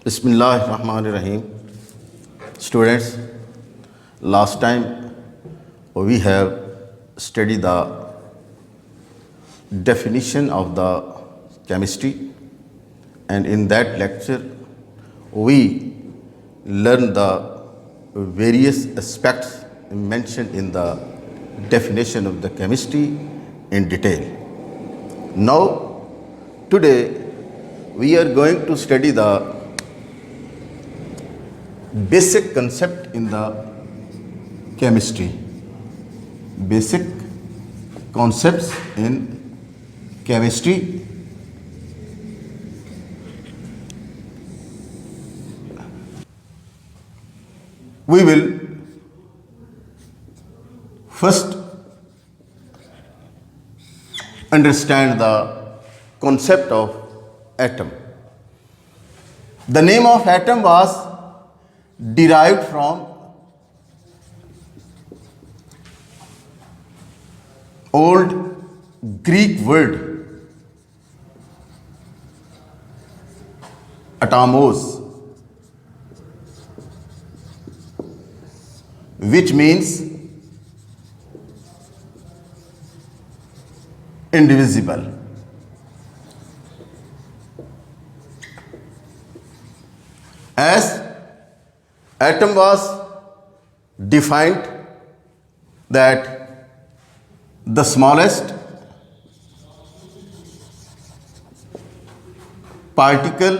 Bismillahirrahmanirrahim. Students, last time we have studied the definition of the chemistry, and in that lecture we learned the various aspects mentioned in the definition of the chemistry in detail. Now, today we are going to study the basic concept in the chemistry. Basic concepts in chemistry. We will first understand the concept of atom. The name of atom was derived from old Greek word atomos, which means indivisible. As atom was defined that the smallest particle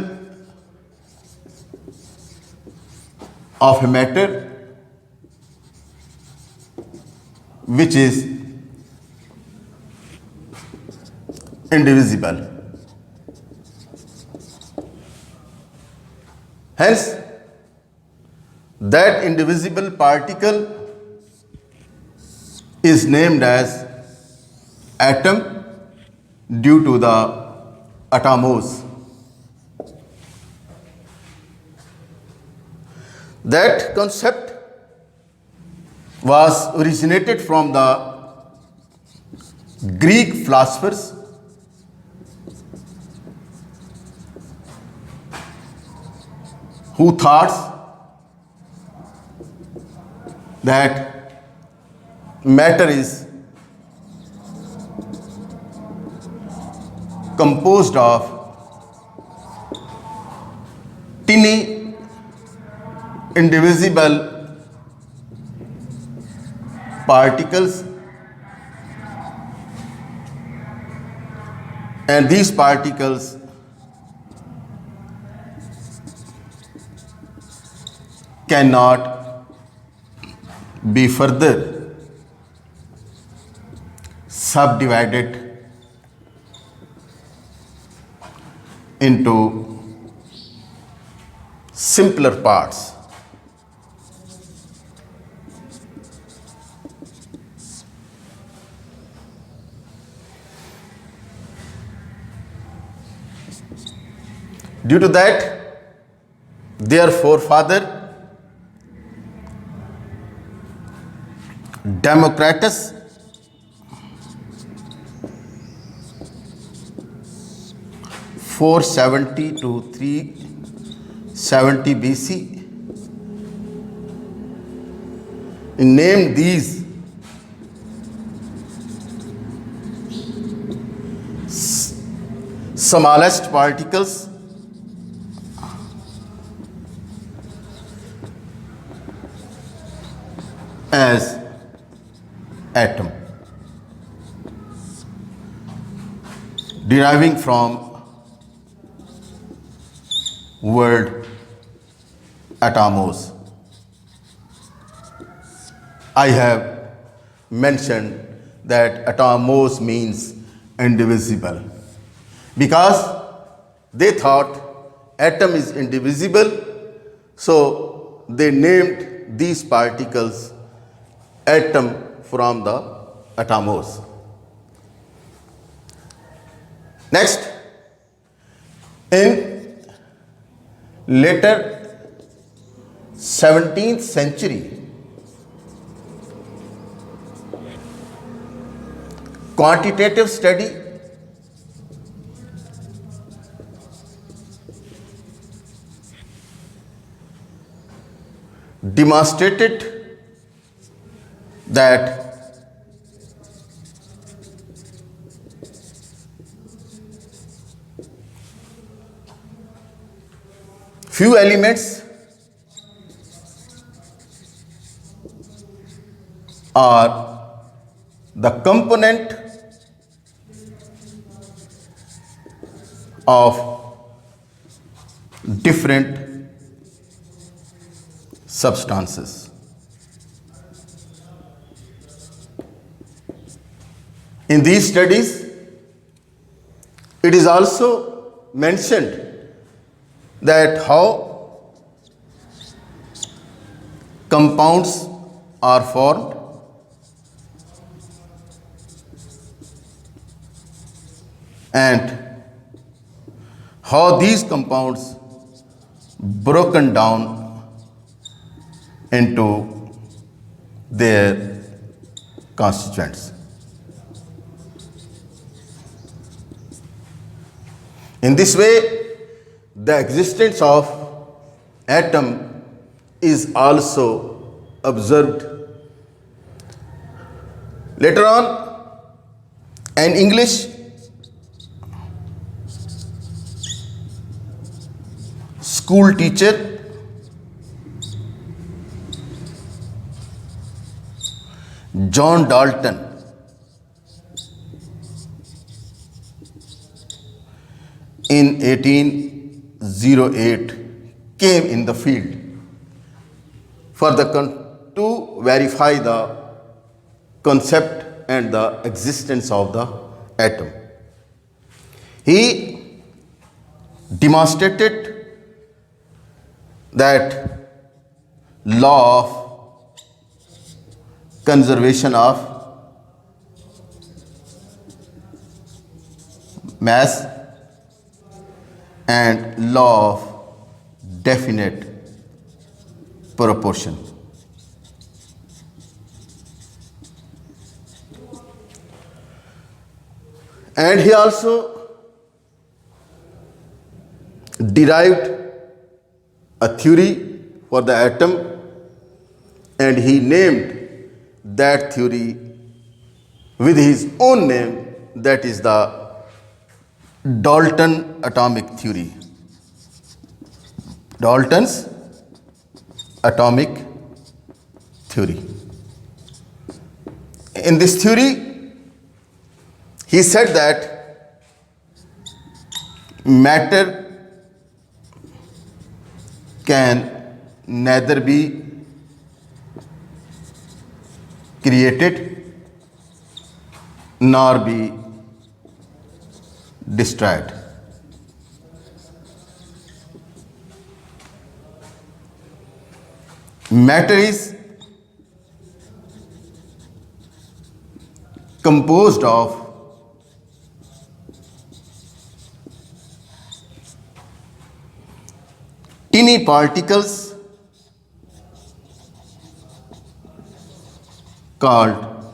of a matter which is indivisible. Hence, that indivisible particle is named as atom due to the atomos. That concept was originated from the Greek philosophers who thought that matter is composed of tiny indivisible particles, and these particles cannot be further subdivided into simpler parts. Due to that, their forefather Democritus (470 to 370 BC) named these smallest particles as atom, deriving from word atomos. I have mentioned that atomos means indivisible because they thought atom is indivisible, so they named these particles atom from the atomos. Next, in later 17th century, quantitative study demonstrated that few elements are the component of different substances. In these studies, it is also mentioned that how compounds are formed and how these compounds broken down into their constituents. In this way, the existence of atom is also observed. Later on, an English school teacher John Dalton in 1808 came in the field to verify the concept and the existence of the atom. He demonstrated that law of conservation of mass and law of definite proportion. And he also derived a theory for the atom, and he named that theory with his own name, that is the Dalton atomic theory. Dalton's atomic theory. In this theory, he said that matter can neither be created nor be destroyed. Matter is composed of tiny particles called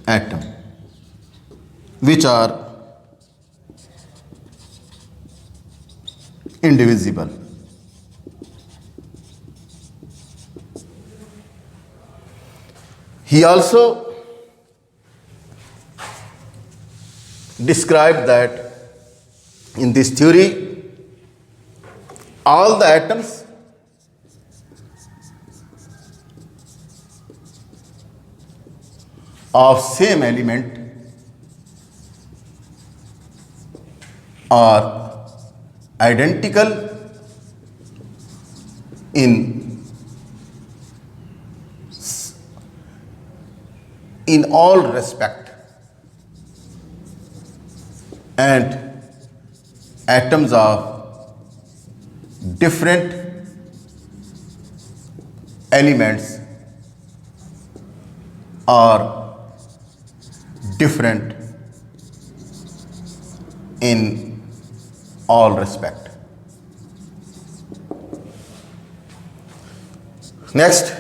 atom, which are indivisible. He also described that in this theory, all the atoms of same element are identical in all respect, and atoms of different elements are different in all respect. Next,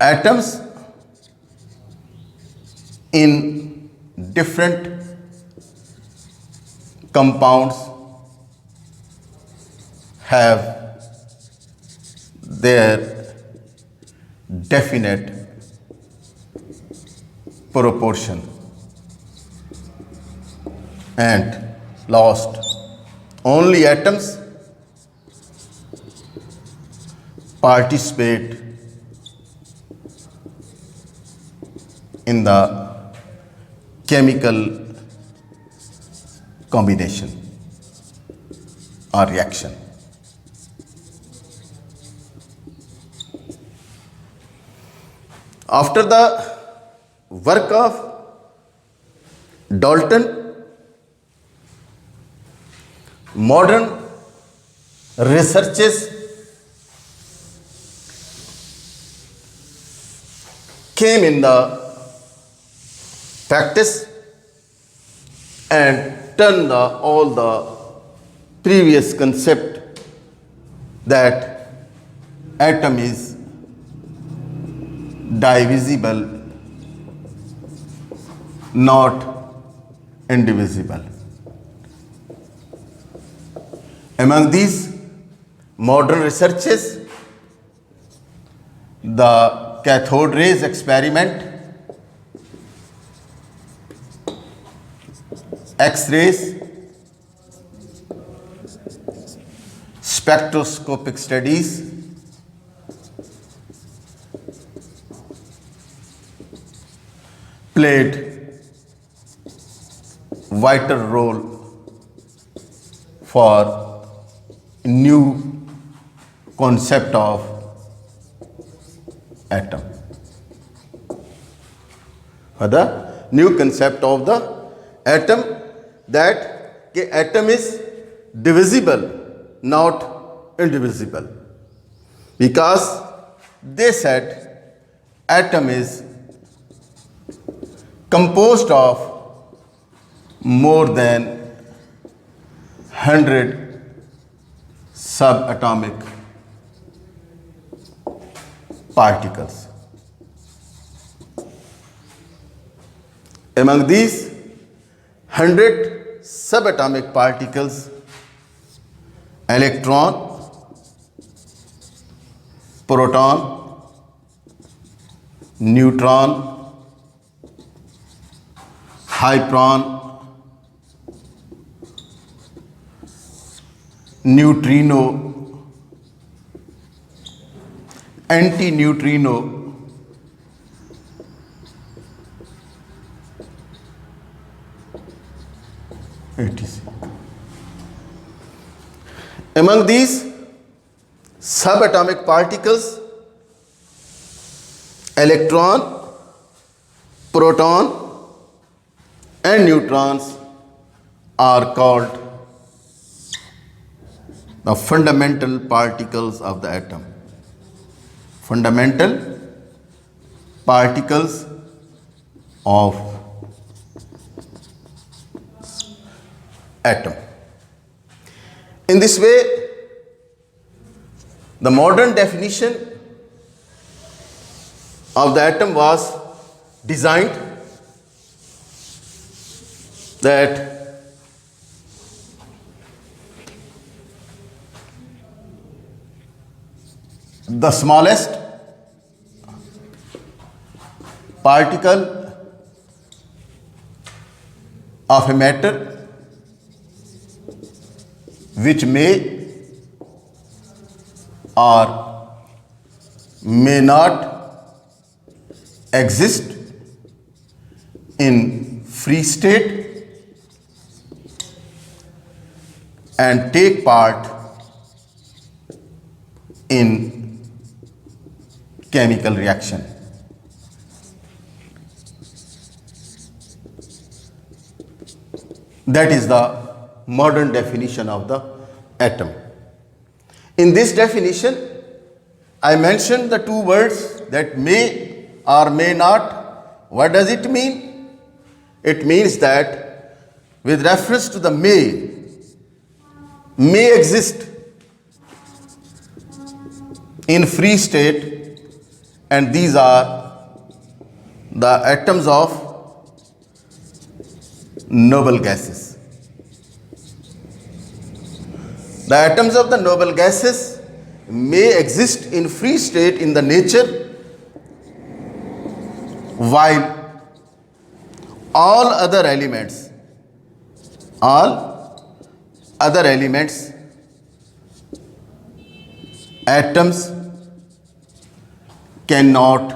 atoms in different compounds have their definite proportion, and last, only atoms participate in the chemical combination or reaction. After the work of Dalton, modern researches came in the practice and turned all the previous concept that atom is divisible, not indivisible. Among these modern researches, the cathode rays experiment, X-rays, spectroscopic studies, played vital role for new concept of atom. For the new concept of the atom, that the atom is divisible, not indivisible, because they said atom is composed of more than 100 subatomic particles. Among these 100 subatomic particles, electron, proton, neutron, hypron, neutrino, antineutrino, etc. Among these subatomic particles, electron, proton, and neutrons are called the fundamental particles of the atom. Fundamental particles of atom. In this way, the modern definition of the atom was designed, that the smallest particle of a matter which may or may not exist in free state and take part in chemical reaction. That is the modern definition of the atom. In this definition, I mentioned the two words that may or may not. What does it mean? It means that with reference to the may exist in free state, and these are the atoms of noble gases. The atoms of the noble gases may exist in free state in the nature, while all other elements atoms cannot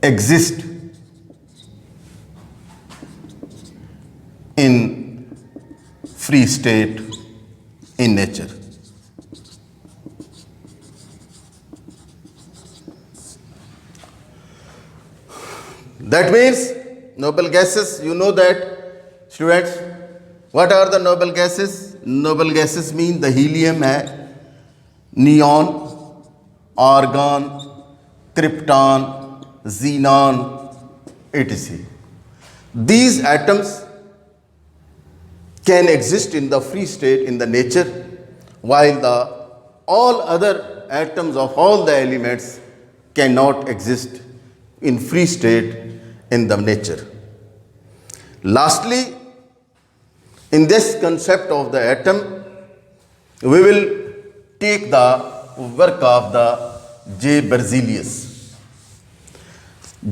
exist in free state in nature. That means noble gases, you know that, students. What are the noble gases? Noble gases mean the helium है, neon, argon, krypton, xenon, etc. These atoms can exist in the free state in the nature, while the all other atoms of all the elements cannot exist in free state in the nature. Lastly, in this concept of the atom, we will take the work of the J. Berzelius.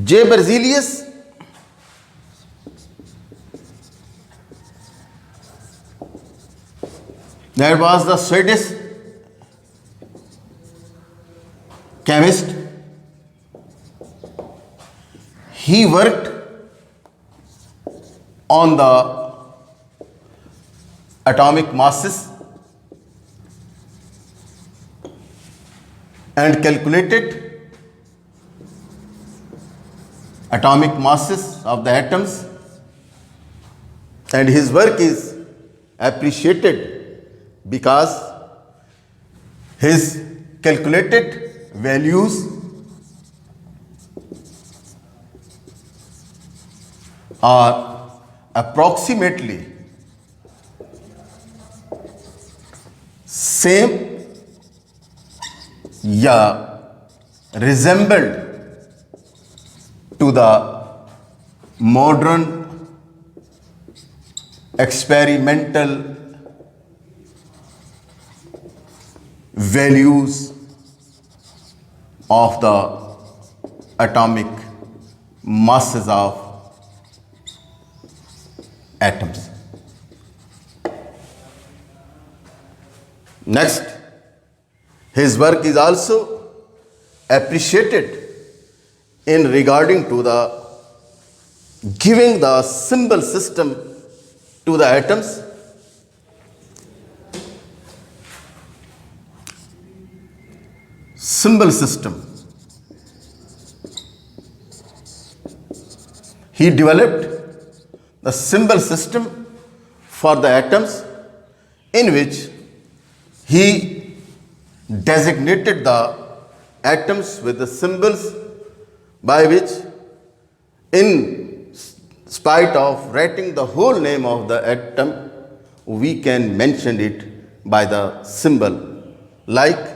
J. Berzelius that was the Swedish chemist. He worked on the atomic masses and calculated atomic masses of the atoms, and his work is appreciated because his calculated values are approximately same या resembled to the modern experimental values of the atomic masses of atoms. Next, his work is also appreciated in regarding to the giving the symbol system to the atoms. Symbol system. He developed the symbol system for the atoms, in which he designated the atoms with the symbols by which, in spite of writing the whole name of the atom, we can mention it by the symbol. Like,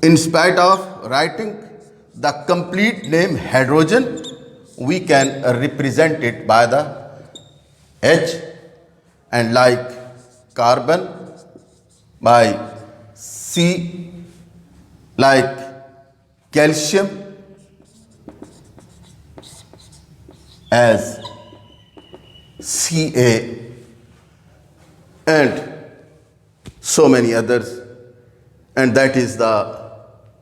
in spite of writing the complete name hydrogen, we can represent it by the H, and like carbon by C, like calcium as Ca, and so many others. And that is the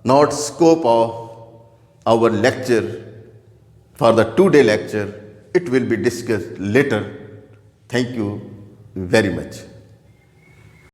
not scope of our lecture. For the 2-day lecture, it will be discussed later. Thank you very much.